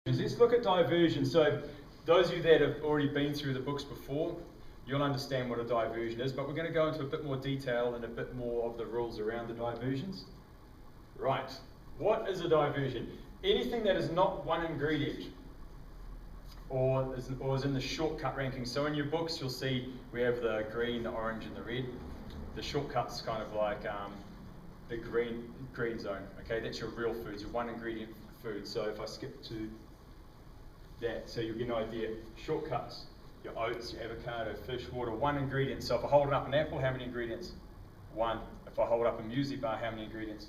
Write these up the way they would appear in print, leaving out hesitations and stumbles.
Let's look at diversion. So those of you that have already been through the books before, you'll understand what a diversion is, but we're going to go into a bit more detail and a bit more of the rules around the diversions. Right, what is a diversion? Anything that is not one ingredient or is in the shortcut ranking. So in your books you'll see we have the green, the orange and the red. The shortcut's kind of like the green zone, okay? That's your real foods, your one ingredient food. So if I skip to that, so you'll get an idea. Shortcuts, your oats, your avocado, fish, water, one ingredient. So if I hold up an apple, how many ingredients? One. If I hold up a muesli bar, how many ingredients?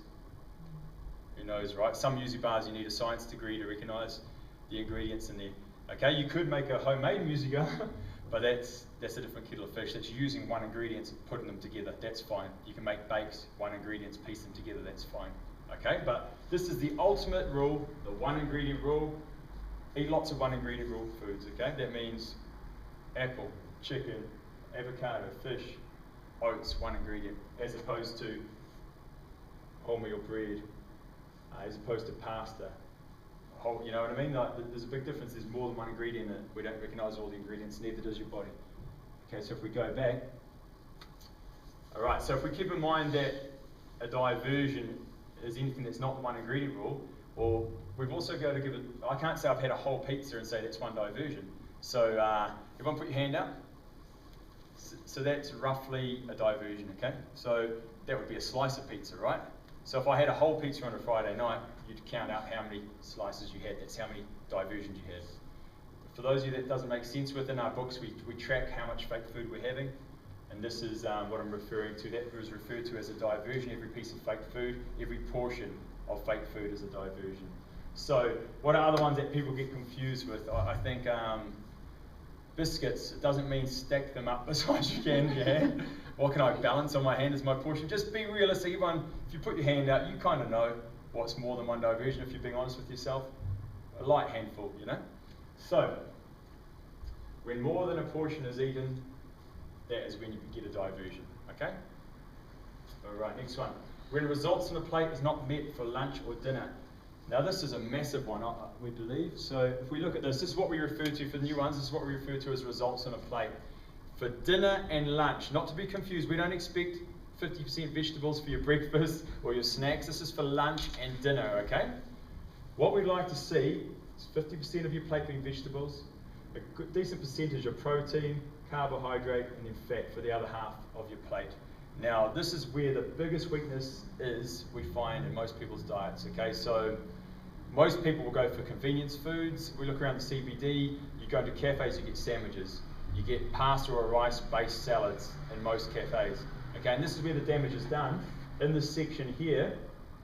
Who knows, right? Some muesli bars you need a science degree to recognise the ingredients in there. Okay, you could make a homemade muesli bar, but that's a different kettle of fish. That's using one ingredient and putting them together. That's fine. You can make bakes, one ingredients, piece them together. That's fine. Okay, but this is the ultimate rule, the one ingredient rule. Eat lots of one ingredient rule foods, okay? That means apple, chicken, avocado, fish, oats, one ingredient, as opposed to wholemeal bread, as opposed to pasta. You know what I mean? Like, there's a big difference. There's more than one ingredient in it. We don't recognise all the ingredients, neither does your body. Okay, so if we go back, all right, so if we keep in mind that a diversion is anything that's not the one ingredient rule, or we've also got to give it, I can't say I've had a whole pizza and say that's one diversion. So everyone put your hand up. So that's roughly a diversion, okay? So that would be a slice of pizza, right? So if I had a whole pizza on a Friday night, you'd count out how many slices you had. That's how many diversions you had. For those of you that doesn't make sense, within our books, we track how much fake food we're having. And this is what I'm referring to. That is referred to as a diversion. Every piece of fake food, every portion of fake food is a diversion. So what are other ones that people get confused with? I think biscuits, it doesn't mean stack them up as high as you can in your hand. What can I balance on my hand as my portion? Just be realistic. Everyone, if you put your hand out, you kind of know what's more than one diversion if you're being honest with yourself. A light handful, you know? So, when more than a portion is eaten, that is when you get a diversion, okay? All right, next one. When results on a plate is not met for lunch or dinner. Now this is a massive one, we believe. So if we look at this, this is what we refer to for the new ones, this is what we refer to as results on a plate. For dinner and lunch, not to be confused, we don't expect 50% vegetables for your breakfast or your snacks. This is for lunch and dinner, okay? What we'd like to see is 50% of your plate being vegetables, a good, decent percentage of protein, carbohydrate, and then fat for the other half of your plate. Now, this is where the biggest weakness is we find in most people's diets, okay? So, most people will go for convenience foods. We look around the CBD, you go to cafes, you get sandwiches. You get pasta or rice-based salads in most cafes. Okay, and this is where the damage is done. In this section here,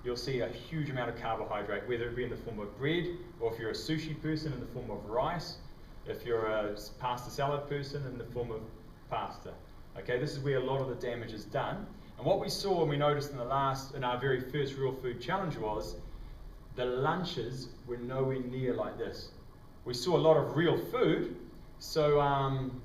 you'll see a huge amount of carbohydrate, whether it be in the form of bread, or if you're a sushi person, in the form of rice, if you're a pasta salad person, in the form of pasta. Okay, this is where a lot of the damage is done. And what we saw and we noticed in our very first Real Food Challenge was the lunches were nowhere near like this. We saw a lot of real food. So,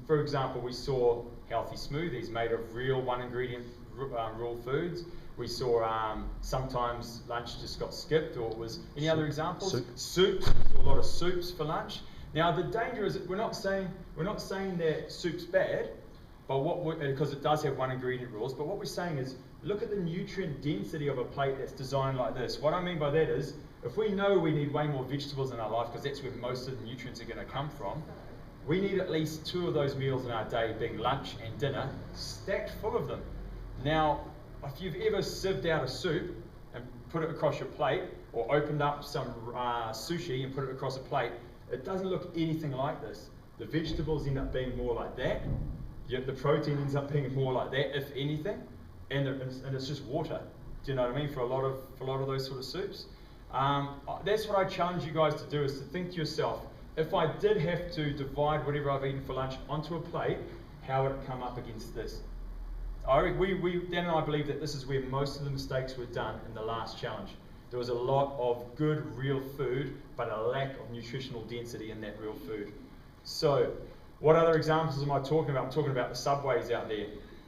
for example, we saw healthy smoothies made of real one ingredient raw foods. We saw sometimes lunch just got skipped, or it was, any other examples? Soups. We saw a lot of soups for lunch. Now the danger is that we're not saying that soup's bad, but because it does have one ingredient rules, but what we're saying is look at the nutrient density of a plate that's designed like this. What I mean by that is, if we know we need way more vegetables in our life, because that's where most of the nutrients are going to come from, we need at least 2 of those meals in our day, being lunch and dinner, stacked full of them. Now, if you've ever sieved out a soup and put it across your plate, or opened up some sushi and put it across a plate, it doesn't look anything like this. The vegetables end up being more like that, yet the protein ends up being more like that, if anything, and it's just water. Do you know what I mean? For a lot of those sort of soups. That's what I challenge you guys to do, is to think to yourself, if I did have to divide whatever I've eaten for lunch onto a plate, how would it come up against this? Dan and I believe that this is where most of the mistakes were done in the last challenge. There was a lot of good real food, but a lack of nutritional density in that real food. So, what other examples am I talking about? I'm talking about the Subways out there.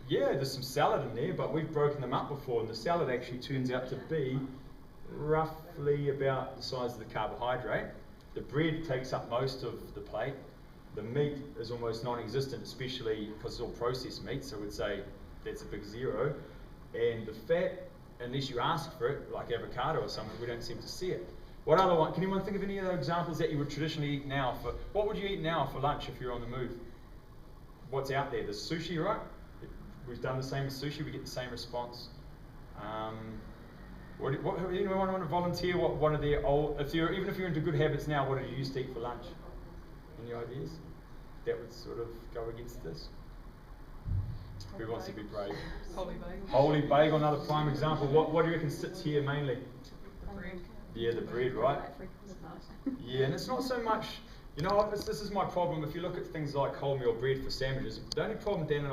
Yeah, there's some salad in there, but we've broken them up before, and the salad actually turns out to be roughly about the size of the carbohydrate. The bread takes up most of the plate. The meat is almost non-existent, especially because it's all processed meat, so we'd say that's a big zero. And the fat, unless you ask for it, like avocado or something, we don't seem to see it. What other one? Can anyone think of any other examples that you would traditionally eat now? What would you eat now for lunch if you're on the move? What's out there? There's sushi, right? We've done the same with sushi. We get the same response. Anyone want to volunteer? What one of their old? Even if you're into good habits now, what did you used to eat for lunch? Any ideas? That would sort of go against this. Who wants to be brave? Holy bagel. Holy bagel, another prime example. What do you reckon sits here mainly? The bread. Yeah, the bread, right? Yeah, and it's not so much, you know what, this is my problem. If you look at things like wholemeal bread for sandwiches, the only problem Dan and I